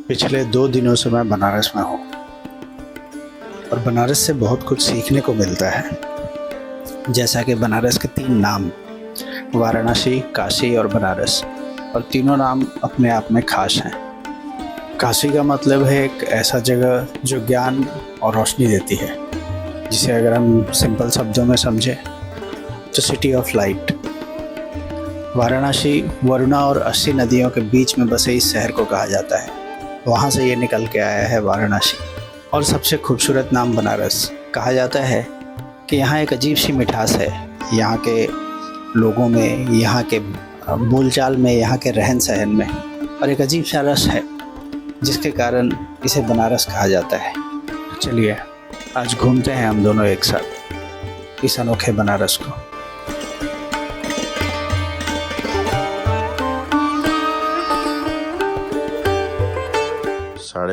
पिछले 2 दिनों से मैं बनारस में हूँ और बनारस से बहुत कुछ सीखने को मिलता है। जैसा कि बनारस के 3 नाम वाराणसी, काशी और बनारस, और तीनों नाम अपने आप में खास हैं। काशी का मतलब है एक ऐसा जगह जो ज्ञान और रोशनी देती है, जिसे अगर हम सिंपल शब्दों में समझें तो city of light. Varanasi Varuna और 80 नदियों के बीच में बसे इस शहर को कहा जाता है। वहाँ से ये निकल के आया है वाराणसी। और सबसे खूबसूरत नाम बनारस। कहा जाता है कि यहाँ एक अजीब सी मिठास है, यहाँ के लोगों में, यहाँ के बोलचाल में, यहाँ के रहन सहन में, और एक अजीब सा रस है जिसके कारण इसे बनारस कहा जाता है। चलिए आज घूमते हैं हम दोनों एक साथ इस अनोखे बनारस को।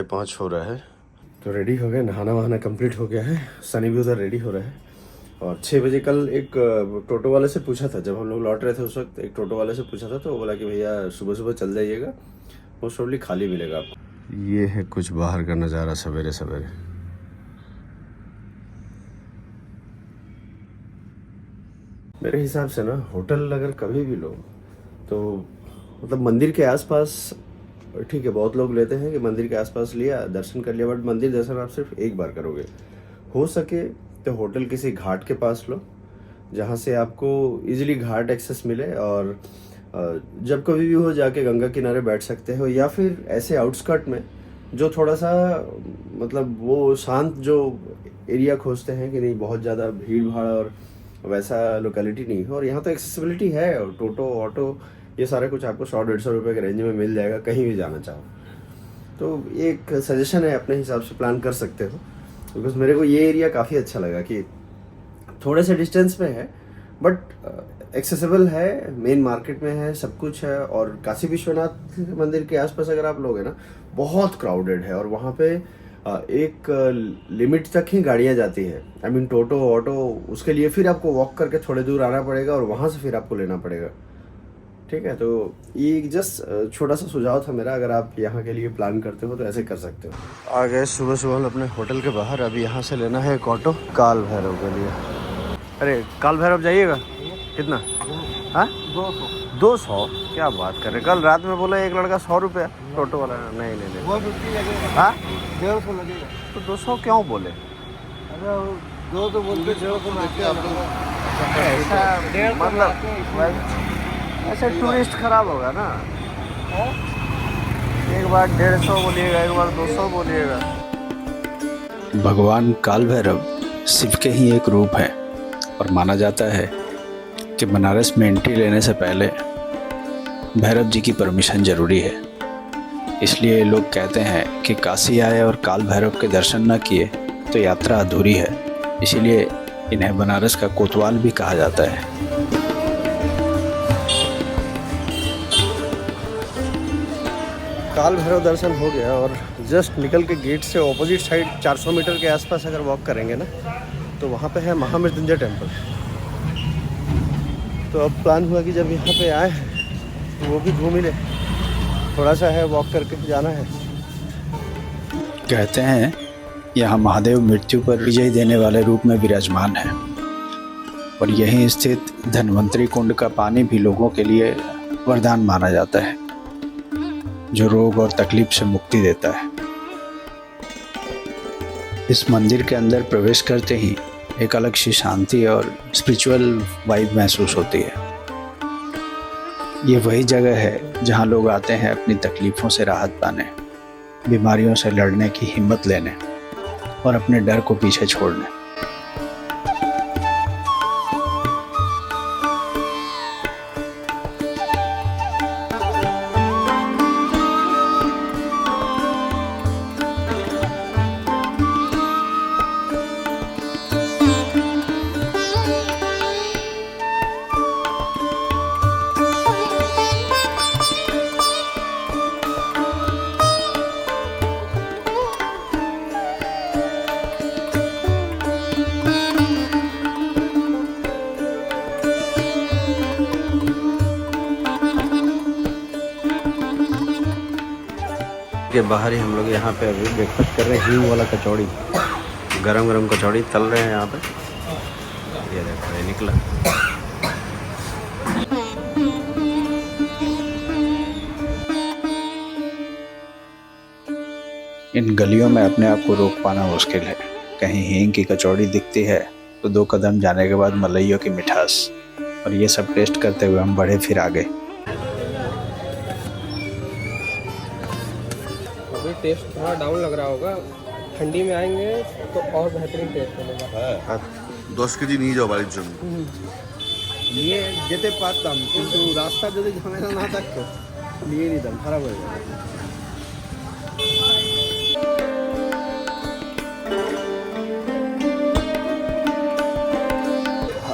5:30 हो रहा है तो रेडी हो गए, नहाना वहाना कंप्लीट हो गया है। सनी भी उधर रेडी हो रहा है। और 6 बजे कल एक टोटो वाले से पूछा था, जब हम लोग लौट रहे थे उस वक्त एक टोटो वाले से पूछा था तो वो बोला कि भैया सुबह सुबह चल जाइएगा, मोस्ट प्रोबेबली खाली मिलेगा आपको। ये है कुछ बाहर का नज़ारा सवेरे सवेरे। मेरे हिसाब से ना होटल अगर कभी भी लो तो मतलब मंदिर के आसपास ठीक है, बहुत लोग लेते हैं कि मंदिर के आसपास लिया, दर्शन कर लिया, बट मंदिर दर्शन आप सिर्फ एक बार करोगे। हो सके तो होटल किसी घाट के पास लो, जहाँ से आपको इजीली घाट एक्सेस मिले, और जब कभी भी हो जाके गंगा किनारे बैठ सकते हो, या फिर ऐसे आउटस्कर्ट में जो थोड़ा सा मतलब वो शांत जो एरिया खोजते हैं कि नहीं बहुत ज़्यादा भीड़ भाड़ और वैसा लोकेलिटी नहीं हो। और यहाँ तो एक्सेसिबिलिटी है, और टोटो ऑटो ये सारा कुछ आपको 100-150 रुपये के रेंज में मिल जाएगा कहीं भी जाना चाहो। तो एक सजेशन है, अपने हिसाब से प्लान कर सकते हो। बिकॉज मेरे को ये एरिया काफ़ी अच्छा लगा कि थोड़े से डिस्टेंस में है बट एक्सेसिबल है, मेन मार्केट में है, सब कुछ है। और काशी विश्वनाथ मंदिर के आसपास अगर आप लोग हैं ना, बहुत क्राउडेड है, और वहाँ पे एक लिमिट तक ही गाड़ियाँ जाती है। आई मीन टोटो ऑटो, उसके लिए फिर आपको वॉक करके थोड़े दूर आना पड़ेगा और वहाँ से फिर आपको लेना पड़ेगा। ठीक है, तो ये जस्ट छोटा सा सुझाव था मेरा, अगर आप यहाँ के लिए प्लान करते हो तो ऐसे कर सकते हो। आ गए सुबह सुबह अपने होटल के बाहर। अभी यहाँ से लेना है एक ऑटो काल भैरव के लिए। अरे काल भैरव जाइएगा कितना? हाँ 200 क्या बात कर रहे, कल रात में बोला एक लड़का 100 रुपया टोटो वाला। नहीं नहीं नहीं, 150 लगेगा। हाँ 150 लगेगा। तो 200 क्यों बोले? अरे दो तो बोलते 150 लगते आप लोग। ऐसा मतलब ऐसे टूरिस्ट खराब होगा ना। एक बार 150 बोलिएगा, एक बार 200 बोलिएगा। भगवान काल भैरव शिव के ही एक रूप है, और माना जाता है कि बनारस में एंट्री लेने से पहले भैरव जी की परमिशन जरूरी है। इसलिए लोग कहते हैं कि काशी आए और काल भैरव के दर्शन न किए तो यात्रा अधूरी है। इसीलिए इन्हें बनारस का कोतवाल भी कहा जाता है। काल भैरव दर्शन हो गया, और जस्ट निकल के गेट से ऑपोजिट साइड 400 मीटर के आसपास अगर वॉक करेंगे ना, तो वहाँ पे है महामृत्युंजय टेम्पल। तो अब प्लान हुआ कि जब यहाँ पे आए हैं तो वो भी घूम ही ले, थोड़ा सा है वॉक करके जाना है। कहते हैं यहाँ महादेव मृत्यु पर विजय देने वाले रूप में विराजमान है, और यहीं स्थित धन्वंतरी कुंड का पानी भी लोगों के लिए वरदान माना जाता है, जो रोग और तकलीफ से मुक्ति देता है। इस मंदिर के अंदर प्रवेश करते ही एक अलग सी शांति और स्पिरिचुअल वाइब महसूस होती है। ये वही जगह है जहाँ लोग आते हैं अपनी तकलीफ़ों से राहत पाने, बीमारियों से लड़ने की हिम्मत लेने और अपने डर को पीछे छोड़ने। के बाहर ही हम लोग यहाँ पे अभी ब्रेकफास्ट कर रहे हैं। हींग वाला कचौड़ी, गरम गरम कचौड़ी तल रहे हैं यहाँ पे। ये देखो ये निकला। इन गलियों में अपने आप को रोक पाना मुश्किल है। कहीं हींग की कचौड़ी दिखती है तो 2 कदम जाने के बाद मलइयों की मिठास, और ये सब टेस्ट करते हुए हम बढ़े फिर आगे। अभी टेस्ट थोड़ा डाउन लग रहा होगा, ठंडी में आएंगे तो और बेहतरीन टेस्ट मिलेगा। 10 কেজি নিয়ে যাও বাড়ির জন্য। নিয়ে যেতে পারতাম কিন্তু রাস্তা যদি ঝামেলা না থাকতো নিয়ে নিতাম, খারাপ হয়ে যাবে।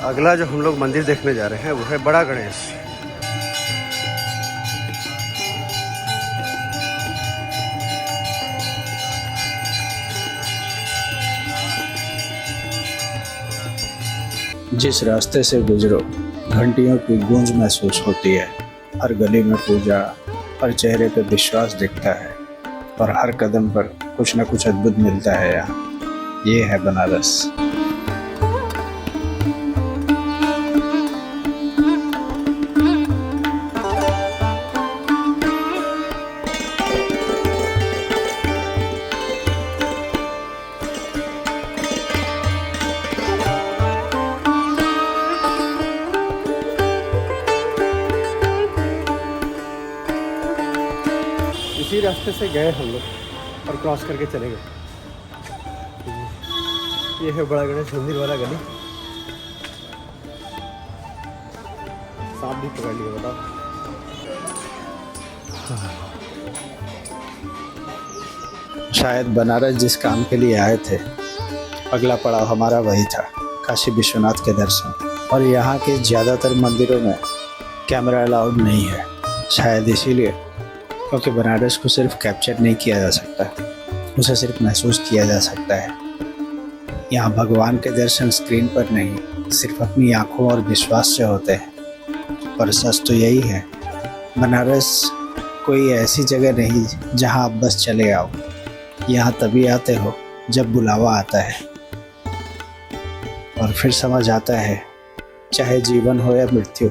अगला जो हम लोग मंदिर देखने जा रहे हैं वो है बड़ा गणेश। जिस रास्ते से गुजरो घंटियों की गूंज महसूस होती है। हर गली में पूजा, हर चेहरे पे विश्वास दिखता है और हर कदम पर कुछ न कुछ अद्भुत मिलता है यहाँ। ये है बनारस। इसी रास्ते से गए हम लोग और क्रॉस करके चले गए। ये है बड़ा गणेश मंदिर वाला गली। सांप भी पकड़ लिया, बताओ। शायद बनारस जिस काम के लिए आए थे, अगला पड़ाव हमारा वही था, काशी विश्वनाथ के दर्शन। और यहाँ के ज़्यादातर मंदिरों में कैमरा अलाउड नहीं है, शायद इसीलिए क्योंकि बनारस को सिर्फ कैप्चर नहीं किया जा सकता, उसे सिर्फ महसूस किया जा सकता है। यहाँ भगवान के दर्शन स्क्रीन पर नहीं, सिर्फ अपनी आँखों और विश्वास से होते हैं। पर सच तो यही है, बनारस कोई ऐसी जगह नहीं जहाँ आप बस चले आओ। यहाँ तभी आते हो जब बुलावा आता है, और फिर समझ आता है चाहे जीवन हो या मृत्यु,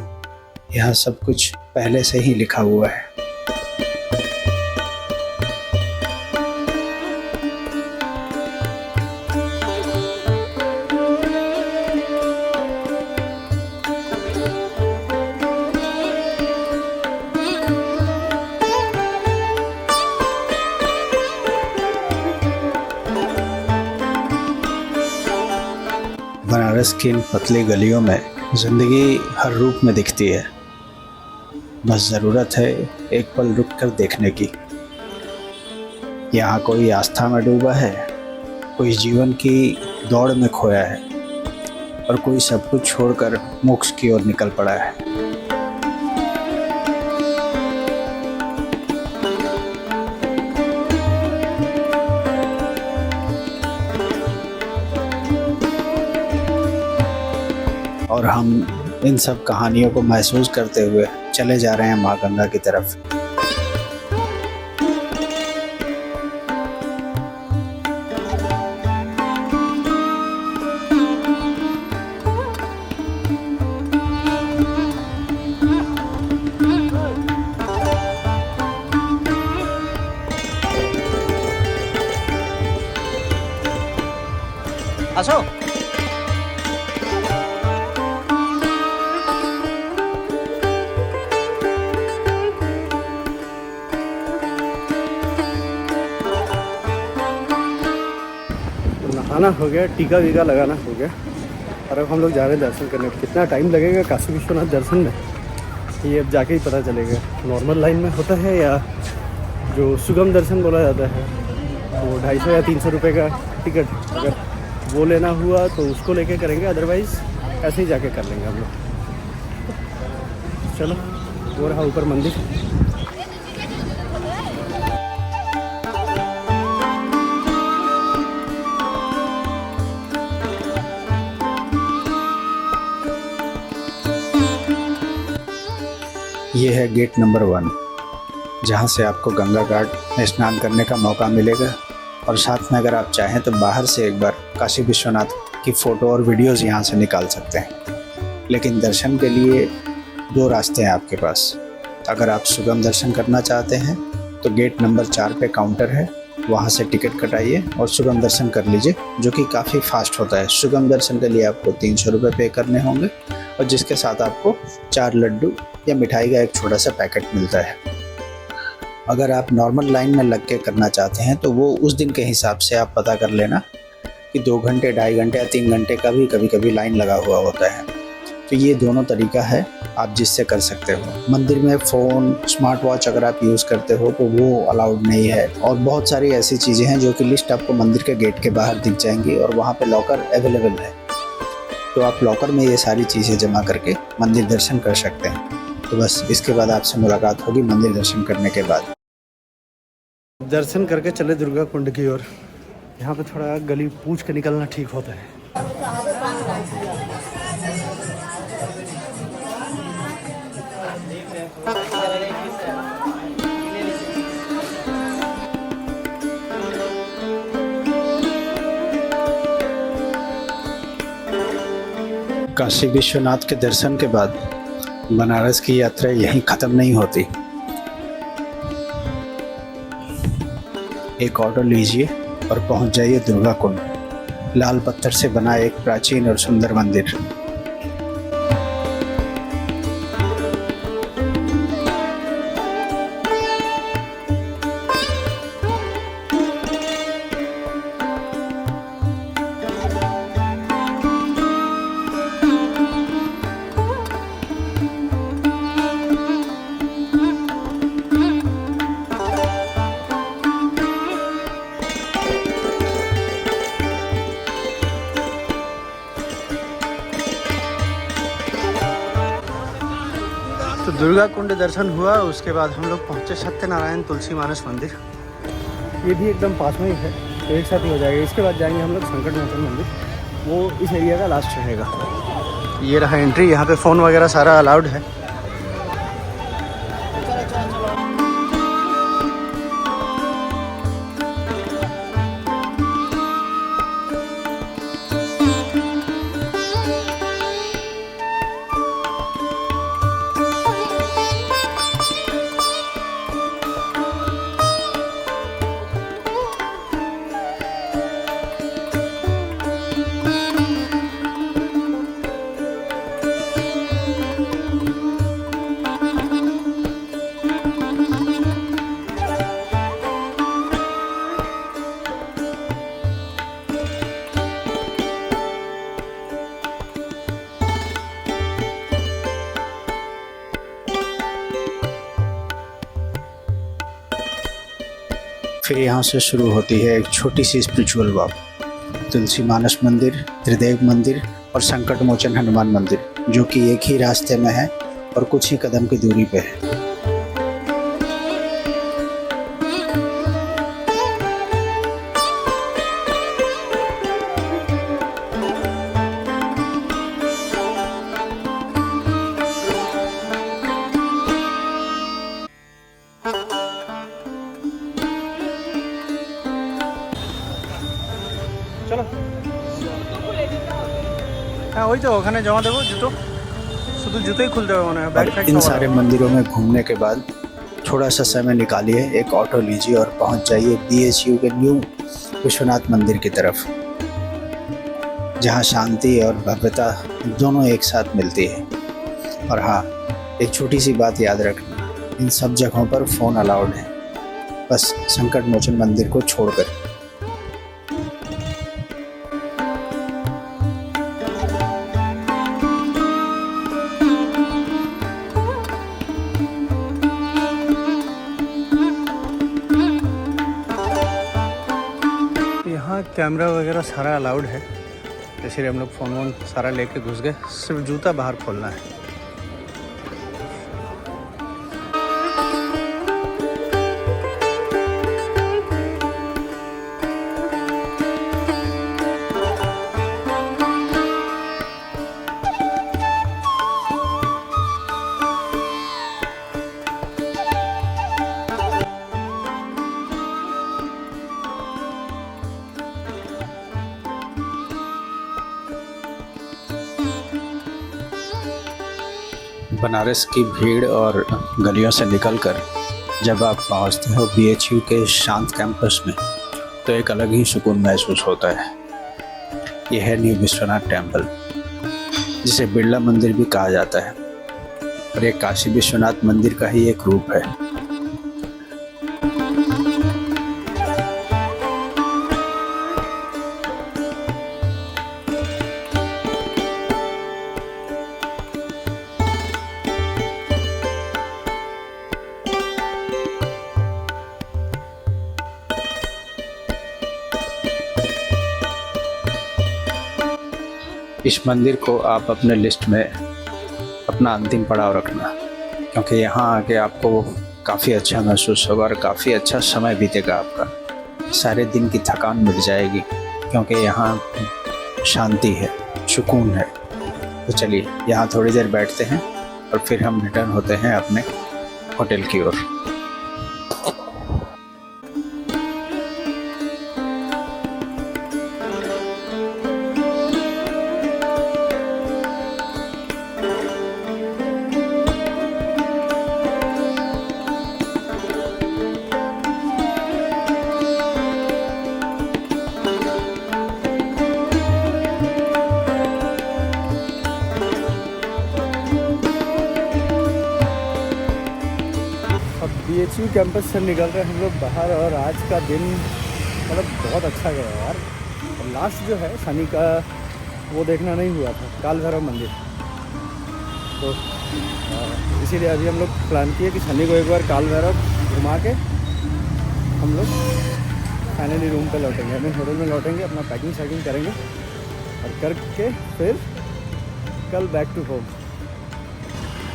यहाँ सब कुछ पहले से ही लिखा हुआ है। बनारस की इन पतली गलियों में ज़िंदगी हर रूप में दिखती है। बस ज़रूरत है एक पल रुक कर देखने की। यहाँ कोई आस्था में डूबा है, कोई जीवन की दौड़ में खोया है, और कोई सब कुछ छोड़कर मोक्ष की ओर निकल पड़ा है। और हम इन सब कहानियों को महसूस करते हुए चले जा रहे हैं माँ गंगा की तरफ। আসো। नहाना हो गया, टीका वीका लगाना हो गया, और अब हम लोग जा रहे हैं दर्शन करने। कितना टाइम लगेगा काशी विश्वनाथ दर्शन में, ये अब जाके ही पता चलेगा। नॉर्मल लाइन में होता है या जो सुगम दर्शन बोला जाता है, वो 250 या 300 रुपये का टिकट, अगर वो लेना हुआ तो उसको लेके करेंगे, अदरवाइज़ ऐसे ही जाके कर लेंगे हम लोग। चलो, वो रहा ऊपर मंदिर। ये है गेट नंबर 1। जहाँ से आपको गंगा घाट में स्नान करने का मौका मिलेगा। और साथ में अगर आप चाहें तो बाहर से एक बार काशी विश्वनाथ की फ़ोटो और वीडियोज़ यहाँ से निकाल सकते हैं। लेकिन दर्शन के लिए दो रास्ते हैं आपके पास। अगर आप सुगम दर्शन करना चाहते हैं तो गेट नंबर 4 पे काउंटर है, वहाँ से टिकट कटाइए और सुगम दर्शन कर लीजिए, जो कि काफ़ी फास्ट होता है। सुगम दर्शन के लिए आपको 300 रुपये पे करने होंगे और जिसके साथ आपको 4 लड्डू या मिठाई का एक छोटा सा पैकेट मिलता है। अगर आप नॉर्मल लाइन में लग के करना चाहते हैं तो वो उस दिन के हिसाब से आप पता कर लेना कि 2 घंटे, 2.5 घंटे या 3 घंटे का भी कभी लाइन लगा हुआ होता है। तो ये दोनों तरीका है आप जिससे कर सकते हो। मंदिर में फ़ोन, स्मार्ट वॉच अगर आप यूज़ करते हो तो वो अलाउड नहीं है। और बहुत सारी ऐसी चीज़ें हैं जो कि लिस्ट आपको मंदिर के गेट के बाहर दिख जाएंगी और वहाँ पे लॉकर अवेलेबल है, तो आप लॉकर में ये सारी चीज़ें जमा करके मंदिर दर्शन कर सकते हैं। तो बस इसके बाद आपसे मुलाकात होगी मंदिर दर्शन करने के बाद। दर्शन करके चले दुर्गा कुंड की ओर। यहाँ पे थोड़ा गली पूछ के निकलना ठीक होता है। काशी विश्वनाथ के दर्शन के बाद बनारस की यात्रा यहीं ख़त्म नहीं होती। एक ऑटो लीजिए और पहुंच जाइए दुर्गा कुंड, लाल पत्थर से बना एक प्राचीन और सुंदर मंदिर। तो दुर्गा कुंड दर्शन हुआ, उसके बाद हम लोग पहुँचे सत्यनारायण तुलसी मानस मंदिर। ये भी एकदम पास में ही है, तो एक साथ ही हो जाएगा। इसके बाद जाएंगे हम लोग संकट मोचन मंदिर, वो इस एरिया का लास्ट रहेगा। ये रहा एंट्री, यहाँ पे फ़ोन वगैरह सारा अलाउड है। फिर यहाँ से शुरू होती है एक छोटी सी स्पिरिचुअल वॉक। तुलसी मानस मंदिर, त्रिदेव मंदिर और संकट मोचन हनुमान मंदिर, जो कि एक ही रास्ते में है और कुछ ही कदम की दूरी पे है। চলো, হ্যাঁ ওই তো ওখানে জমা দেবো জুতো, শুধু জুতোই খুলতে হবে মনে হয়। और इन सारे मंदिरों में घूमने के बाद थोड़ा सा समय निकालिए, एक ऑटो लीजिए और पहुंच जाइए BHU के न्यू विश्वनाथ मंदिर की तरफ, जहां शांति और भव्यता दोनों एक साथ मिलती है। और हाँ, एक छोटी सी बात याद रखना, इन सब जगहों पर फ़ोन अलाउड है, बस संकट मोचन मंदिर को छोड़कर। यहाँ कैमरा वगैरह सारा अलाउड है, इसलिए हम लोग फ़ोन वोन सारा लेके घुस गए। सिर्फ जूता बाहर खोलना है। बनारस की भीड़ और गलियों से निकलकर जब आप पहुंचते हो BHU के शांत कैंपस में तो एक अलग ही सुकून महसूस होता है। यह है न्यू विश्वनाथ टेम्पल, जिसे बिरला मंदिर भी कहा जाता है, और ये काशी विश्वनाथ मंदिर का ही एक रूप है। इस मंदिर को आप अपने लिस्ट में अपना अंतिम पड़ाव रखना, क्योंकि यहाँ आके आपको काफ़ी अच्छा महसूस होगा और काफ़ी अच्छा समय बीतेगा आपका। सारे दिन की थकान मिट जाएगी, क्योंकि यहाँ शांति है, सुकून है। तो चलिए यहाँ थोड़ी देर बैठते हैं और फिर हम रिटर्न होते हैं अपने होटल की ओर। BHU कैंपस से निकल रहे हम लोग बाहर, और आज का दिन मतलब बहुत अच्छा गया यार। और लास्ट जो है शनि का वो देखना नहीं हुआ था, काल भैरव मंदिर। तो इसीलिए अभी हम लोग प्लान किए कि शनि को एक बार काल भैरव घुमा के हम लोग फाइनली रूम पे लौटेंगे, अपने होटल में लौटेंगे, अपना पैकिंग शैकिंग करेंगे और करके फिर कल बैक टू होम।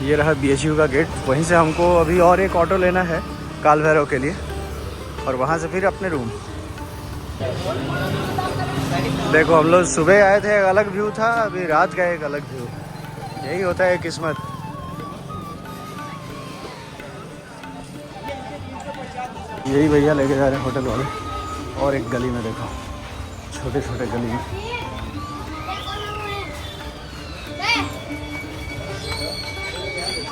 ये रहा BHU का गेट। वहीं से हमको अभी और एक ऑटो लेना है काल भैरव के लिए, और वहाँ से फिर अपने रूम। देखो हम लोग सुबह आए थे, एक अलग व्यू था, अभी रात का एक अलग व्यू। यही होता है किस्मत। यही भैया लेके जा रहे हैं होटल वाले। और एक गली में देखो, छोटे छोटे गली में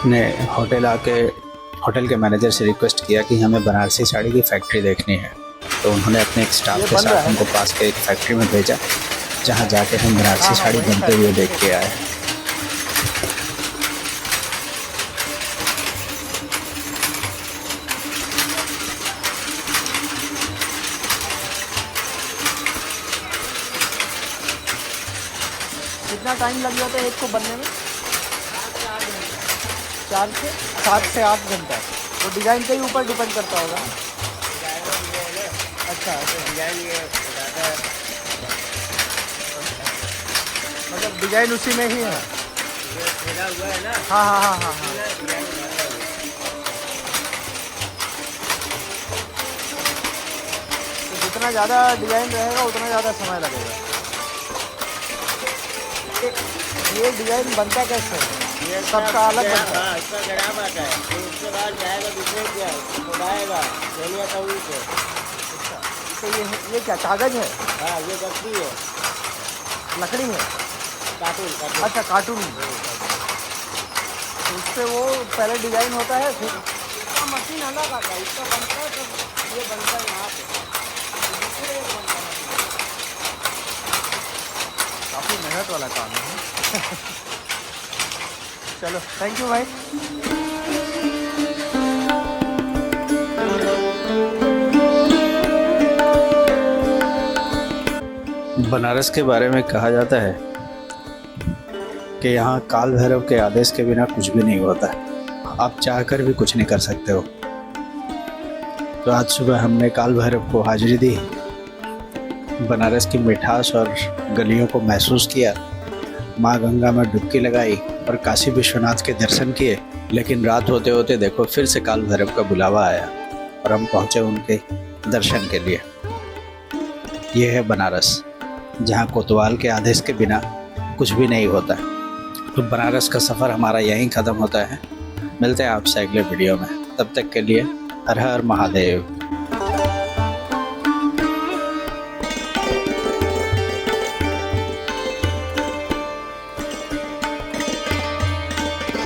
ने होटल के मैनेजर से रिक्वेस्ट किया कि हमें बनारसी साड़ी की फैक्ट्री देखनी है। तो उन्होंने अपने एक स्टाफ के साथ हमको पास के एक फैक्ट्री में भेजा, जहां जाके हम बनारसी साड़ी बनते हुए देख के आए। कितना टाइम लग जाता है एक को बनने में? 7 से 8 घंटा। तो डिज़ाइन के ही ऊपर डिपेंड करता होगा। अच्छा, मतलब डिज़ाइन उसी में ही है। हाँ हाँ हाँ हाँ हाँ। तो जितना ज़्यादा डिज़ाइन रहेगा उतना ज़्यादा समय लगेगा। ये डिज़ाइन बनता कैसे है? ये सबका अलग बनता है। इसका गड़ा आता है, फिर उसके बाद जाएगा दूसरे क्या उड़ाएगा चलिए तभी से। अच्छा, तो ये क्या कागज़ है? हाँ, ये लकड़ी है, लकड़ी है। कार्टून। अच्छा, कार्टून। तो उससे वो पहले डिज़ाइन होता है, फिर इसका मशीन अलग आता है, इसका बनता है तो ये बनता है यहाँ पे, दूसरे एक बनता है। काफ़ी मेहनत वाला काम है। चलो, थैंक यू भाई। बनारस के बारे में कहा जाता है कि यहाँ काल भैरव के आदेश के बिना कुछ भी नहीं होता। आप चाहकर भी कुछ नहीं कर सकते हो। तो आज सुबह हमने काल भैरव को हाजिरी दी, बनारस की मिठास और गलियों को महसूस किया, माँ गंगा में डुबकी लगाई और काशी विश्वनाथ के दर्शन किए। लेकिन रात होते होते देखो फिर से काल भैरव का बुलावा आया और हम पहुँचे उनके दर्शन के लिए। ये है बनारस, जहाँ कोतवाल के आदेश के बिना कुछ भी नहीं होता। तो बनारस का सफ़र हमारा यहीं ख़त्म होता है। मिलते हैं आपसे अगले वीडियो में, तब तक के लिए हर हर महादेव।